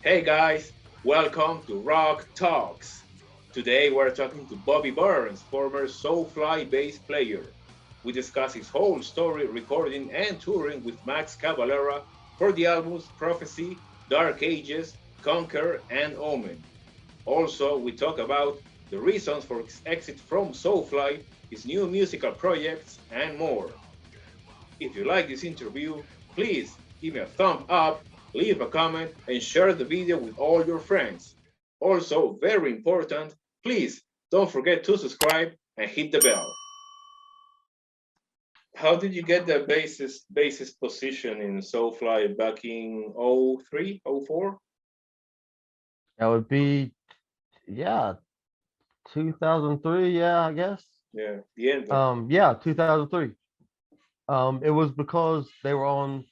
Hey guys, welcome to Rock Talks. Today we're talking to Bobby Burns, former Soulfly bass player. We discuss his whole story recording and touring with Max Cavalera for the albums Prophecy, Dark Ages, Conquer, and Omen. Also, we talk about the reasons for his exit from Soulfly, his new musical projects, and more. If you like this interview, please give me a thumb up, leave a comment, and share the video with all your friends. Also, very important, please don't forget to subscribe and hit the bell. How did you get the bassist position in Soulfly back in 03, 04? That would be, yeah, 2003. Yeah, I guess. Yeah, the end. Yeah, 2003. It was because they were on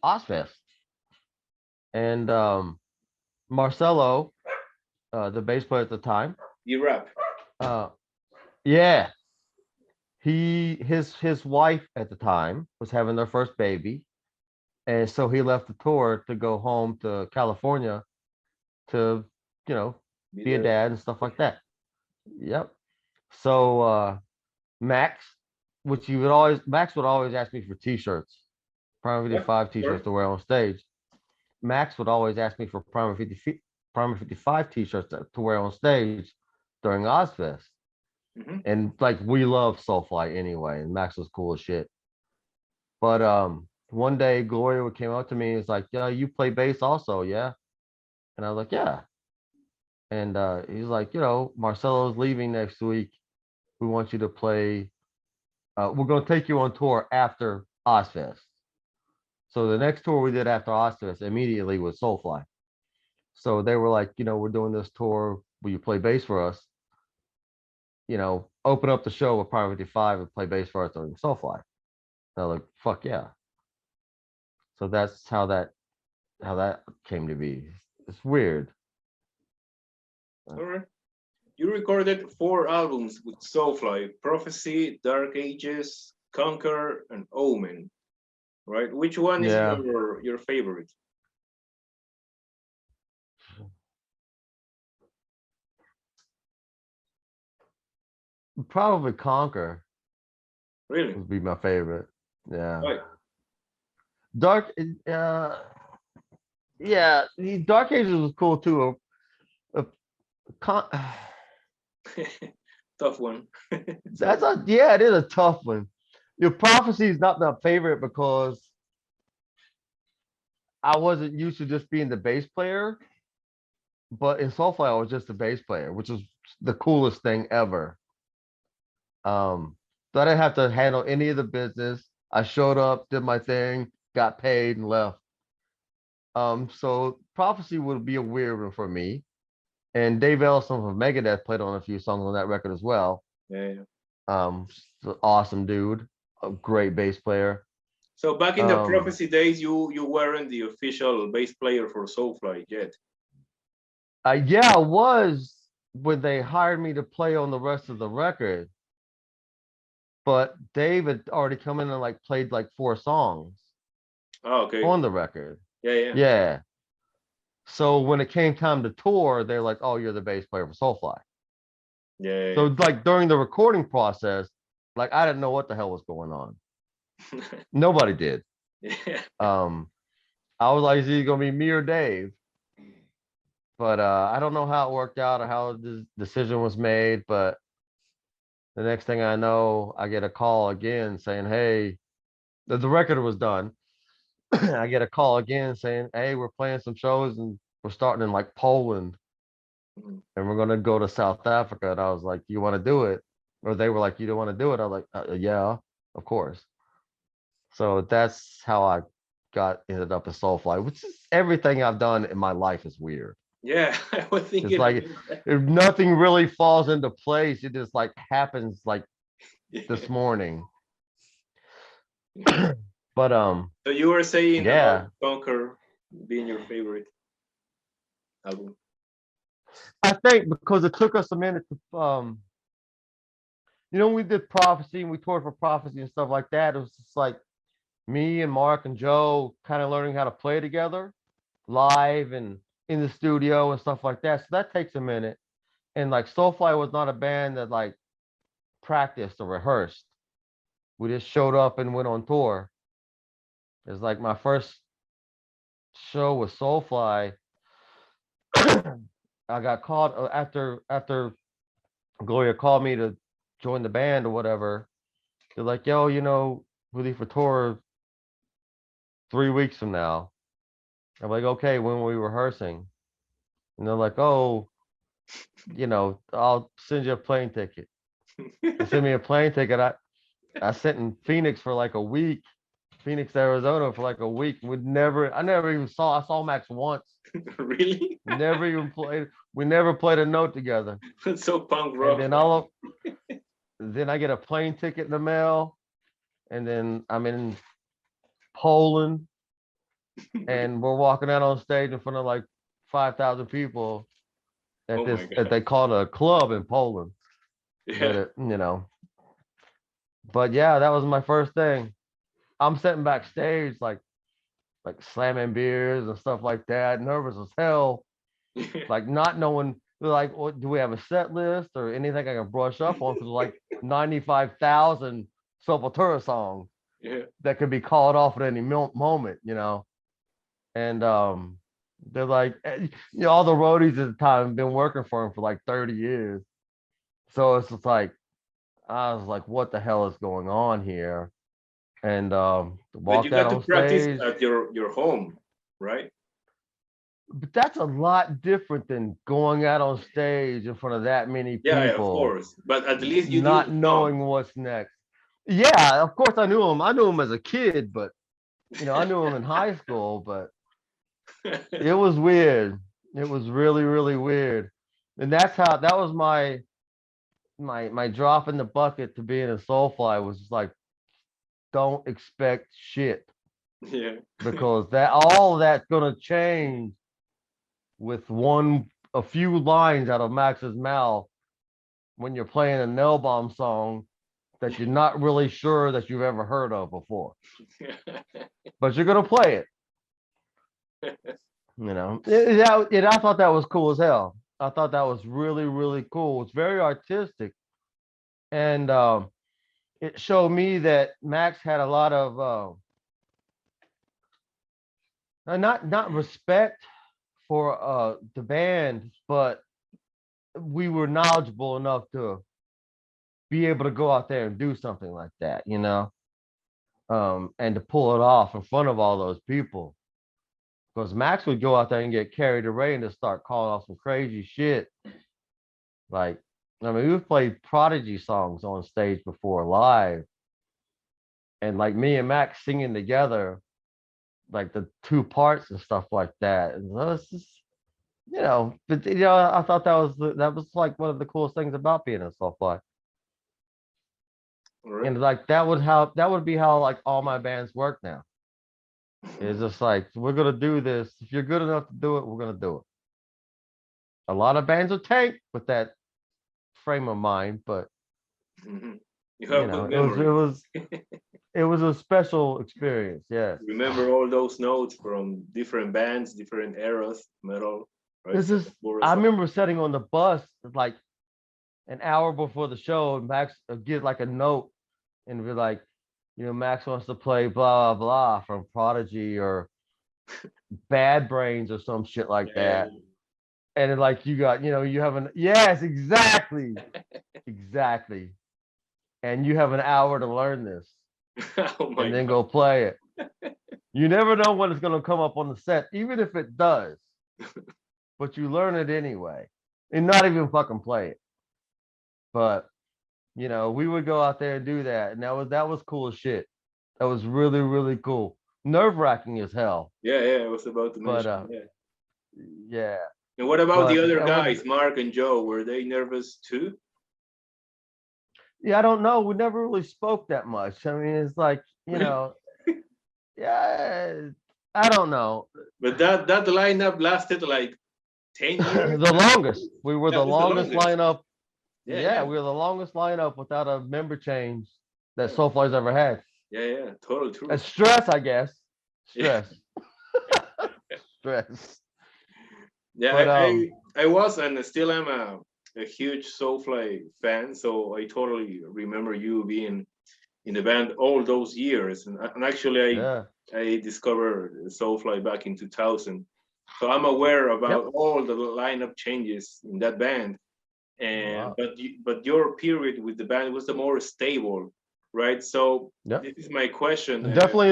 Ozfest and Marcelo, the bass player at the time. The rap. Uh, yeah, his wife at the time was having their first baby, and so he left the tour to go home to California to, you know, Be be a there. dad and stuff like that. Yep. So Max, which you would always Max would always ask me for T-shirts, Primer What? 55 Sorry? T-shirts to wear on stage. Max would always ask me for Primer 55 T-shirts to wear on stage during Ozfest, Mm-hmm. and like we love Soulfly anyway, and Max was cool as shit. But one day Gloria came up to me and was like, "Yeah, you play bass also, yeah?" And I was like, "Yeah." And he's like, Marcelo's leaving next week. We want you to play. We're going to take you on tour after Ozfest. So the next tour we did after Ozfest immediately was Soulfly. So they were like, we're doing this tour. Will you play bass for us? Open up the show with Private 55 and play bass for us during Soulfly. And I was like, fuck yeah. So that's how that came to be. It's weird. All right. You recorded 4 albums with Soulfly: Prophecy, Dark Ages, Conquer, and Omen. Right? Which one is Yeah, your favorite? probably Conquer Really? would be my favorite. Yeah. Right. Dark, uh, yeah, the Dark Ages was cool too. A con- Tough one. that's Sorry. a yeah, it is a tough one. Your prophecy is not my favorite because I wasn't used to just being the bass player, but in Soulfly I was just the bass player, which was the coolest thing ever. Um, so I didn't have to handle any of the business. I showed up, did my thing, got paid, and left. So prophecy would be a weird one for me. And Dave Ellison from Megadeth played on a few songs on that record as well. Yeah, yeah. Um, awesome dude, a great bass player. So back in the Um, Prophecy days, you weren't the official bass player for Soulfly yet. yeah, I was when they hired me to play on the rest of the record, but Dave had already come in and like played like 4 songs Oh, okay. on the record. Yeah, yeah. Yeah. So when it came time to tour, they're like, "Oh, you're the bass player for Soulfly." So Yeah, like during the recording process, like I didn't know what the hell was going on. yeah. Nobody did. Yeah. Um, I was like, "Is it gonna be me or Dave?" But I don't know how it worked out or how the decision was made. But the next thing I know, I get a call again saying, "Hey, the record was done." I get a call again saying, "Hey, we're playing some shows and we're starting in like Poland Mhm. and we're gonna go to South Africa." And I was like, "Do you want to do it?" Or they were like, "You don't want to do it?" I was like, "Yeah, of course." So that's how I got ended up at Soulfly, which is everything I've done in my life is weird. Yeah, I was It's thinking like about that. if nothing really falls into place, it just like happens like this morning. But So you were saying about yeah, Conquer being your favorite album. I think because it took us a minute to we did prophecy and we toured for prophecy and stuff like that. It was just like me and Mark and Joe kind of learning how to play together live and in the studio and stuff like that. So that takes a minute. And like Soulfly was not a band that like practiced or rehearsed. We just showed up and went on tour. It's like my first show with Soulfly. I got called after Gloria called me to join the band or whatever. They're like, yo, we leave for tour 3 weeks from now. I'm like, okay, when were we rehearsing? And they're like, oh, I'll send you a plane ticket. They sent me a plane ticket. I sat in Phoenix for like a week, Phoenix, Arizona for like a week. I never even I saw Max once. Really? Never even played. We never played a note together. That's so punk And rock. then I get a plane ticket in the mail, and then I'm in Poland, and we're walking out on stage in front of like 5,000 people at Oh this my at god. they call it a club in Poland. Yeah. But yeah, that was my first thing. I'm sitting backstage like slamming beers and stuff like that, nervous as hell, like not knowing like what do we have a set list or anything I can brush up on because like 95,000 Sepultura songs Yeah. that could be called off at any moment, and they're like, all the roadies at the time have been working for him for like 30 years, so it's just like I was like, what the hell is going on here? And But you walked out got to on practice stage. at your home, right? But that's a lot different than going out on stage in front of that many Yeah, yeah, of people, course. But at least you knew not the song. knowing what's next. Yeah, of course I knew him. I knew him as a kid, but I knew him in high school, but it was weird. It was really, really weird. And that was my drop in the bucket to being a Soulfly was just like, don't expect shit Yeah. because that all of that's gonna change with a few lines out of Max's mouth when you're playing a nail bomb song that you're not really sure that you've ever heard of before, but you're gonna play it. I thought that was cool as hell. I thought that was really, really cool. It's very artistic, and it showed me that Max had a lot of not respect for the band, but we were knowledgeable enough to be able to go out there and do something like that, and to pull it off in front of all those people. Because Max would go out there and get carried away and just start calling off some crazy shit. Like, I mean, we've played Prodigy songs on stage before live, and like me and Max singing together, like the two parts and stuff like that. And it's just, but I thought that was like one of the coolest things about being a Soulfly. All right. And like that would be how like all my bands work now. It's just like we're gonna do this. If you're good enough to do it, we're gonna do it. A lot of bands will tank with that frame of mind, but You have good it was it memories. was it was a special experience. Yes. Remember all those notes from different bands, different eras, metal, right? This is Sepultura I song. remember sitting on the bus like an hour before the show, and Max would get like a note and be like, Max wants to play blah blah blah from Prodigy or Bad Brains or some shit like Yeah. that. And then, like you got, you have yes, exactly, exactly. And you have an hour to learn this Oh my and then god. go play it. You never know when it's gonna come up on the set, even if it does, but you learn it anyway. And not even fucking play it. But we would go out there and do that. And that was cool as shit. That was really, really cool. Nerve wracking as hell. Yeah, yeah, I was about to But mention. Yeah. yeah. And what about the But other I would guys, Mark and Joe? Were they nervous too? yeah, I don't know. We never really spoke that much. I mean, it's like, Really? yeah, I don't know. But that lineup lasted like 10 years, The 9 years. longest. We were That the was the longest longest. lineup. Yeah, Yeah, yeah, we were the longest lineup without a member change that yeah, Soulfly's ever had. yeah, yeah. Total And truth. stress, I guess. Yeah. Stress. Stress. Yeah, But I was and still am a huge Soulfly fan, so I totally remember you being in the band all those years. And actually, yeah, I discovered Soulfly back in 2000, so I'm aware yep. about all the lineup changes in that band. And Wow. but your period with the band was the more stable, right? So Yep. this is my question. Definitely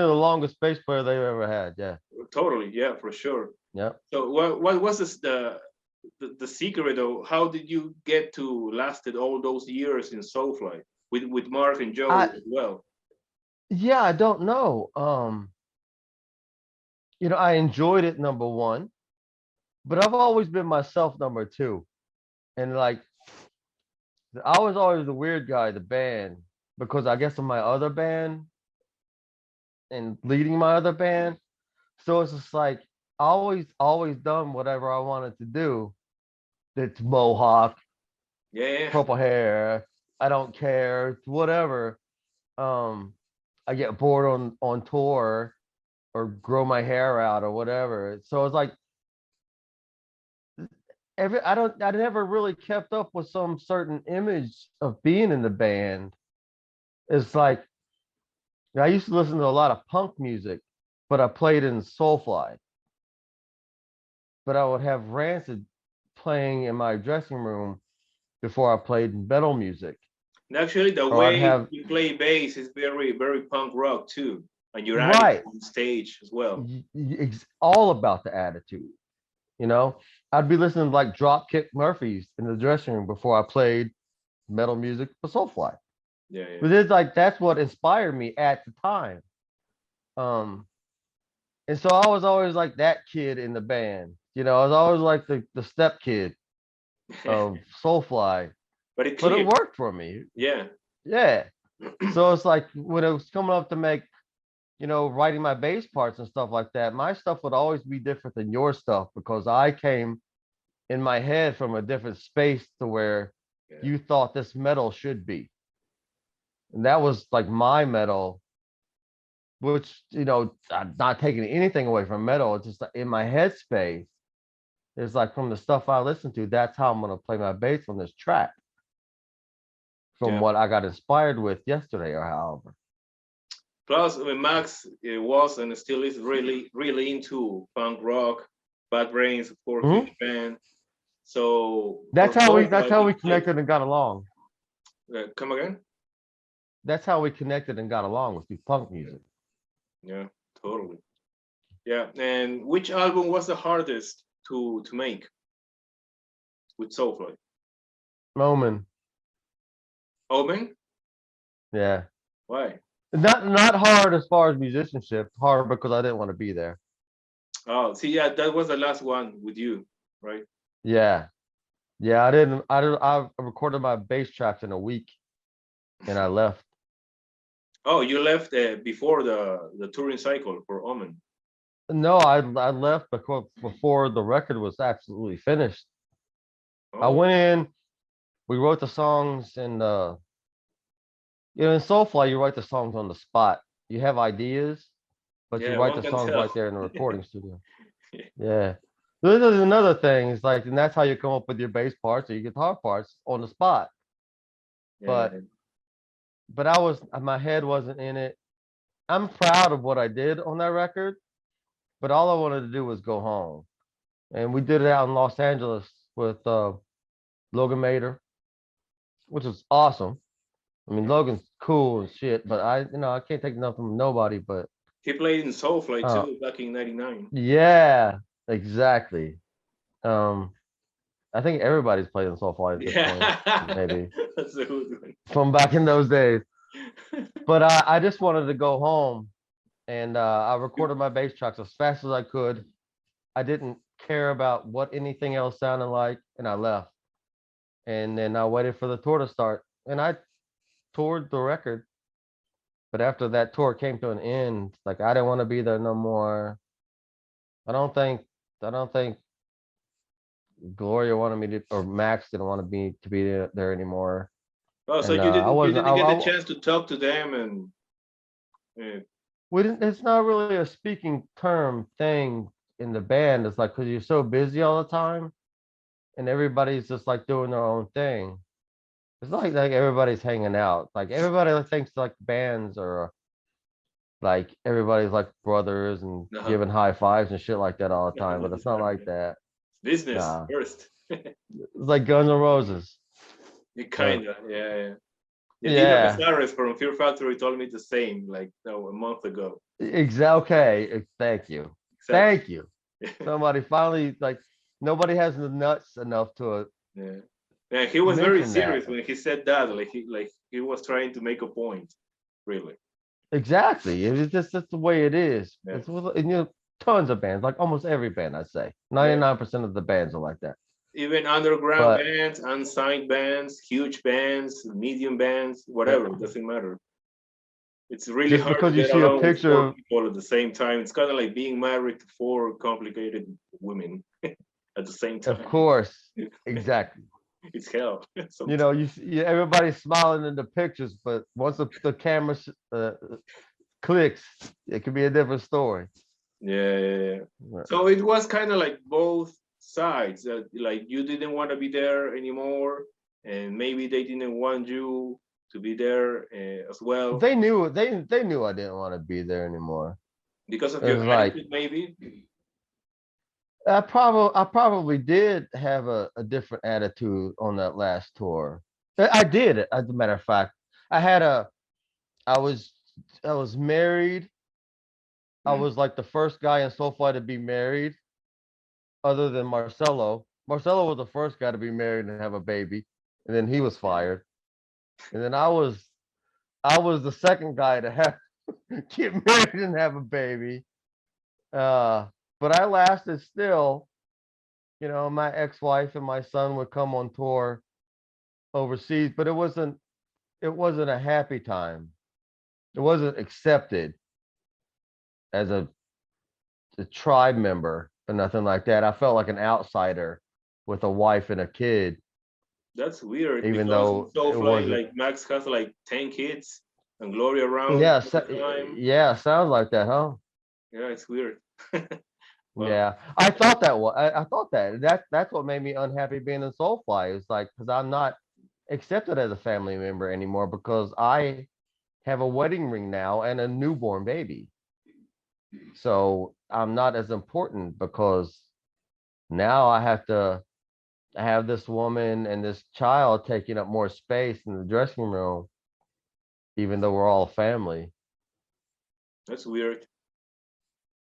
the longest bass player they ever had. Yeah. Totally, yeah, for sure. Yep. So what was this, the secret of how did you get to lasted all those years in Soulfly with Mark and Joe I as well? Yeah, I don't know. I enjoyed it number one, but I've always been myself number two. And like I was always the weird guy, the band, because I guess of my other band and leading my other band. So it's just like I always done whatever I wanted to do. It's mohawk, Yeah, purple hair. I don't care. It's whatever. Um, I get bored on tour or grow my hair out or whatever. So it's like I never really kept up with some certain image of being in the band. It's like I used to listen to a lot of punk music, but I played in Soulfly. But I would have Rancid playing in my dressing room before I played metal music. and actually the Or I'd way have you play bass is very punk rock too, and your attitude right, on stage as well. all about the attitude. You know, I'd be listening to like Dropkick Murphys in the dressing room before I played metal music for Soulfly. Yeah, yeah, But it's like that's what inspired me at the time. Um, and so I was always like that kid in the band. I was always like the step kid of Soulfly, but it but it clicked. worked for me. Yeah, Yeah. So it's like when it was coming up to make, writing my bass parts and stuff like that, my stuff would always be different than your stuff because I came in my head from a different space to where yeah, you thought this metal should be. And that was like my metal, which, I'm not taking anything away from metal. It's just like in my headspace. It's like from the stuff I listen to, that's how I'm going to play my bass on this track from yeah. what I got inspired with yesterday or however. Plus, I mean, Max was and still is really into punk rock. Bad Brains, of course, Mhm. huge band. So for That's how we that's Soulfly, how it we clicked. connected and got along. Come again? That's how we connected and got along with through punk Yeah, music. yeah, totally. Yeah, and which album was the hardest to make with Soulfly? Omen. Omen? Yeah. Why? Not hard as far as musicianship, hard because I didn't want to be there. Oh, see, yeah, that was the last one with you, right? Yeah. Yeah, I recorded my bass tracks in a week and I left. Oh, you left before the touring cycle for Omen. No, I left because before the record was absolutely finished. I Oh, went in, we wrote the songs and in Soulfly you write the songs on the spot. You have ideas, but you yeah, write one the can songs tell. right there in the recording studio. Yeah. This is another thing. It's like, and that's how you come up with your bass parts or your guitar parts on the spot. Yeah, But my head wasn't in it. I'm proud of what I did on that record, but all I wanted to do was go home. And we did it out in Los Angeles with Logan Mader, which was awesome. I mean, yeah. Logan's cool and shit, but I can't take nothing from nobody. But He played in Soulfly uh, too back in '99. yeah, exactly. Um, I think everybody's played in Soulfly at this point, Yeah, maybe that's a good one. from back in those days. But I just wanted to go home and I recorded my bass tracks as fast as I could. I didn't care about what anything else sounded like, and I left. And then I waited for the tour to start, and I toured the record. But after that tour came to an end, like I didn't want to be there no more. I don't think I don't think Gloria wanted me to, or Max didn't want me to be there anymore. Oh, so And you I didn't wasn't. get the chance to talk to them and we didn't. It's not really a speaking term thing. in the band, it's like because you're so busy all the time, and everybody's just like doing their own thing. It's not like everybody's hanging out. Like everybody thinks like bands are like everybody's like brothers and No, giving high fives and shit like that all the time, but it's it's not not. like that. Business Nah, first. it's like Guns N' Roses. You But kinda, yeah, yeah. Yeah, Dino yeah, Casares from Fear Factory told me the same, like no, a month ago. exactly. Okay, thank you, Exactly. thank you. Somebody finally like nobody has the nuts enough to Yeah. Yeah, he was very mention that. serious when he said that. Like he was trying to make a point, really. Exactly. It's just that's the way it is. Yeah. It's and, tons of bands, like almost every band, I'd say. Yeah. 99% of the bands are like that. Even underground But bands, unsigned bands, huge bands, medium bands, yeah, whatever, it doesn't matter. It's really just hard to because you get see a along with four picture, people at the same time. It's kind of like being married to four complicated women at the same of time. course, exactly. It's hell You sometimes. know, everybody's smiling in the pictures, but once the camera clicks, it could be a different story. Yeah, yeah, yeah. Yeah. So it was kind of like both sides. Like you didn't want to be there anymore, and maybe they didn't want you to be there as well They knew I didn't want to be there anymore. because of It your was like attitude, maybe. I probably did have a different attitude on that last tour. I did. As a matter of fact, I had a I was I was married. I Mm. was like the first guy in Soulfly to be married, other than Marcelo. Marcelo was the first guy to be married and have a baby, and then he was fired. And then I was the second guy to have get married and have a baby. Uh, but I lasted still. My ex-wife and my son would come on tour overseas, but it wasn't a happy time. It wasn't accepted as a tribe member or nothing like that. I felt like an outsider with a wife and a kid, That's weird even because in though it Soulfly, wasn't. like Max has like 10 kids and Gloria around Yeah, all the time. yeah, sounds like that, huh? Yeah, it's weird. Well, Yeah, I thought that was. I thought that's what made me unhappy being in Soulfly. It's like because I'm not accepted as a family member anymore because I have a wedding ring now and a newborn baby. So I'm not as important because now I have this woman and this child taking up more space in the dressing room, even though we're all family. that's weird.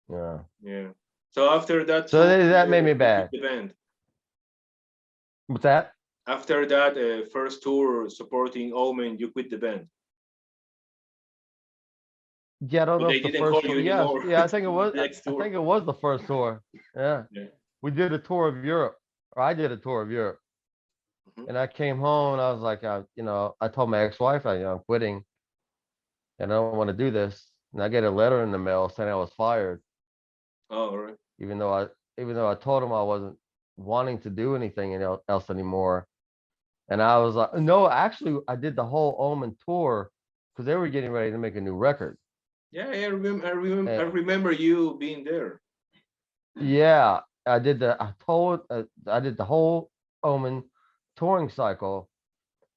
Yeah. Yeah. So after that So tour, that made me you quit bad. the band. What's that? After that first tour supporting Omen, you quit the band. Yeah, I don't But know they if the didn't first call tour. you Yes, anymore yeah, I to think it do was. the I next I tour. think it was the first tour. Yeah, Yeah. we did a tour of Europe, or I did a tour of Europe, Hmm. and I came home and I was like, I told my ex-wife, I'm quitting and I don't want to do this. And I get a letter in the mail saying I was fired, Oh, all right. even though I even though I told him I wasn't wanting to do anything else anymore. And I was like, no, actually, I did the whole Omen tour because they were getting ready to make a new record. Yeah, yeah, I remember. I remember. I And remember you being there. yeah, I did the whole Omen touring cycle.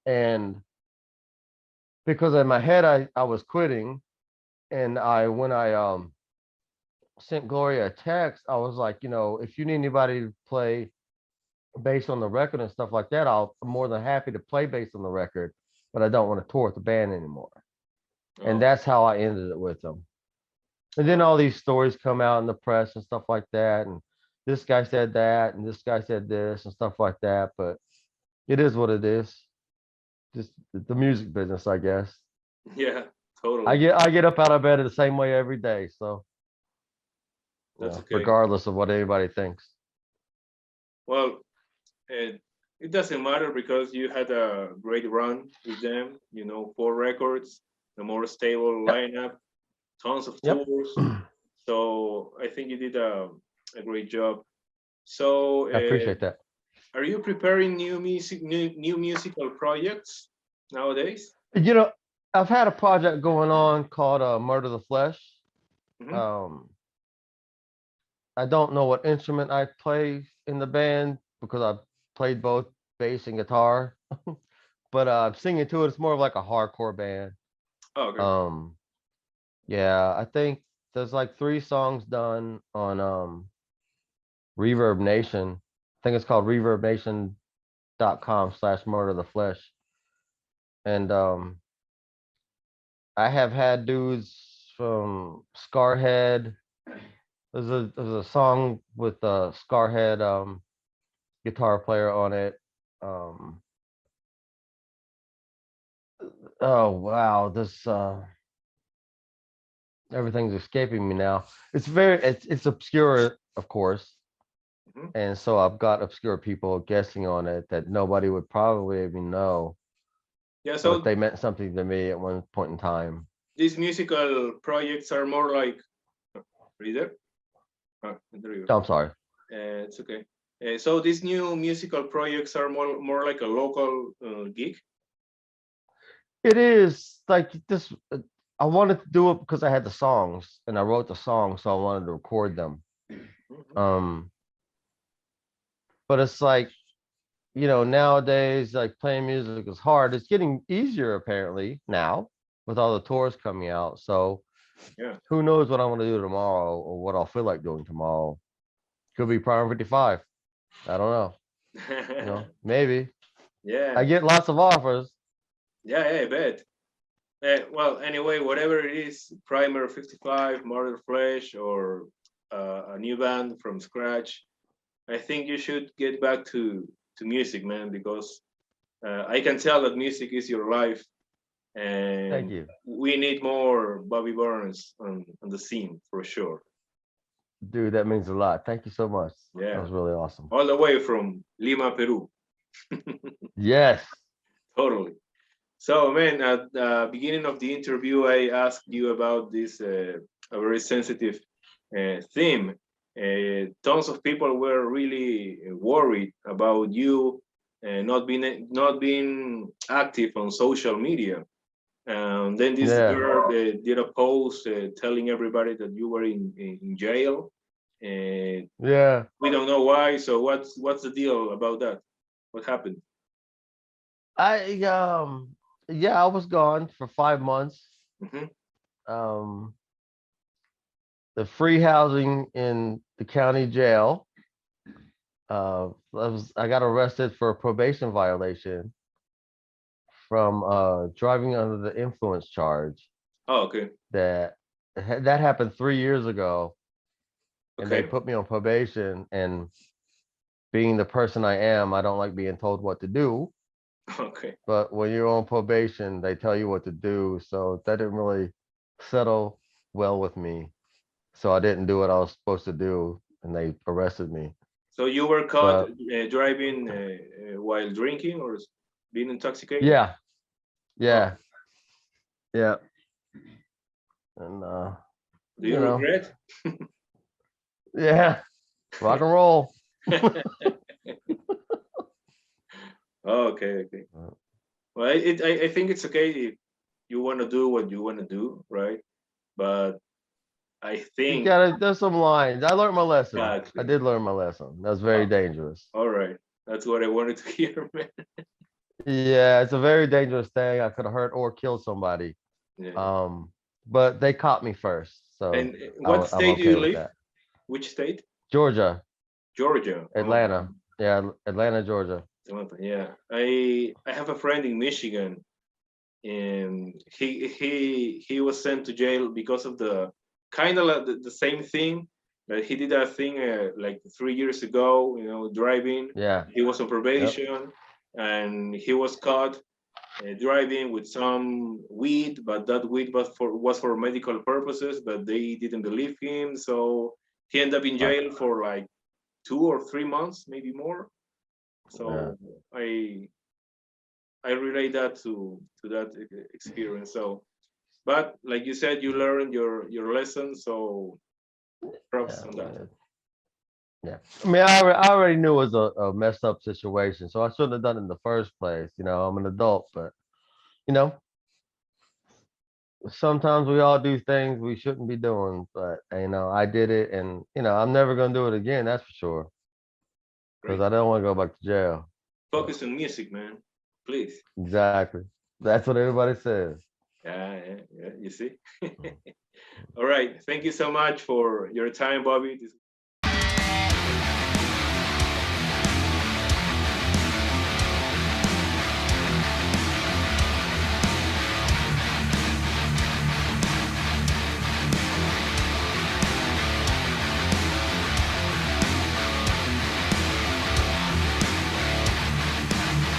And because in my head, I was quitting. And when I sent Gloria a text, I was like, if you need anybody to play bass on the record and stuff like that, I'm more than happy to play bass on the record, but I don't want to tour with the band anymore. And Oh, that's how I ended it with them. And then oh, all these stories come out in the press and stuff like that. And this guy said that, and this guy said this and stuff like that. But it is what it is. Just the music business, I guess. yeah, I totally. get I get up out of bed the same way every day. So That's okay. regardless of what anybody thinks. Well, it doesn't matter because you had a great run with them. You know, 4 records, a more stable Yep. lineup, tons of Yep. tours. So I think you did a great job. So, I appreciate that. are you preparing new musical projects nowadays? You know, I've had a project going on called Murder the Flesh. Hmm. Um, I don't know what instrument I play in the band because I played both bass and guitar. But singing to it, it's more of like a hardcore band. Oh, okay. Um, yeah, I think there's like 3 songs done on Reverb Nation. I think it's called reverbnation.com/murder the flesh. And I have had dudes from Scarhead. There's a song with Scarhead guitar player on it. Um, oh wow, this everything's escaping me now. It's obscure, of course, Mhm. and so I've got obscure people guessing on it that nobody would probably even know, Yeah, but so they meant something to me at one point in time. these musical projects are more like reader. There you go. Oh, I'm sorry. It's okay. So these new musical projects are more like a local gig. It is like this. I wanted to do it because I had the songs and I wrote the songs, so I wanted to record them. Mhm. Um, but it's like, nowadays, like playing music is hard. It's getting easier apparently now with all the tours coming out. So Yeah. who knows what I'm gonna do tomorrow or what I'll feel like doing tomorrow. Could be Prime 55. I don't know. Maybe. I Yeah. get lots of offers. Yeah. Yeah. I bet. Well, anyway, whatever it is, Primer 55, Murder Flesh, or a new band from scratch, I think you should get back to music, man, because I can tell that music is your life, Thank and you. we need more Bobby Burns on the scene for sure. Dude, that means a lot. Thank you so much. That Yeah, was really awesome. all the way from Lima, Peru. Yes. Totally. So, man, at the beginning of the interview, I asked you about this a very sensitive theme. Tons of people were really worried about you not being active on social media. Then this Yeah. girl did a post telling everybody that you were in jail. Uh, Yeah. we don't know why. So what's the deal about that? What happened? I yeah, I was gone for 5 months. Hmm. Um the free housing in the county jail. I got arrested for a probation violation from driving under the influence charge. Oh, okay, That that happened 3 years ago, and they okay, put me on probation. And being the person I am, I don't like being told what to do. okay. But when you're on probation, they tell you what to do. So that didn't really settle well with me. So I didn't do what I was supposed to do, and they arrested me. So you were caught But driving while drinking or being intoxicated? yeah, Oh, yeah, yeah, and do you you know, regret? yeah, rock and roll. Okay, okay. Well, I think it's okay if you want to do what you want to do, right? But I You think gotta. There's some lines. I learned my lesson. I exactly. did learn my lesson. That's very Oh, dangerous. all right. That's what I wanted to hear, man. Yeah, it's a very dangerous thing. I could have hurt or killed somebody. Yeah. Um, but they caught me first, so And what I'm state do okay you with live? that. Which state? Georgia, Georgia. Oh, Atlanta. Yeah, Atlanta, Georgia. Atlanta. Yeah. I have a friend in Michigan, and he was sent to jail because of the kind of like the same thing that he did that thing like 3 years ago, driving. Yeah. He was on Yep. probation, and he was caught driving with some weed, but that weed was for medical purposes, but they didn't believe him, so he ended up in Right. jail for like 2 or 3 months, maybe more. Yeah. So I relate that to that experience. So, but like you said, you learned your lesson. So props Yeah. on that. Yeah. I mean, I already knew it was a messed up situation, so I shouldn't have done it in the first place. I'm an adult, but you know, sometimes we all do things we shouldn't be doing, but I did it, and I'm never gonna do it again. That's for sure, because Great. I don't want to go back to jail. So Focus on music, man. Please. exactly, that's what everybody says. Yeah, you see. All right. Thank you so much for your time, Bobby. This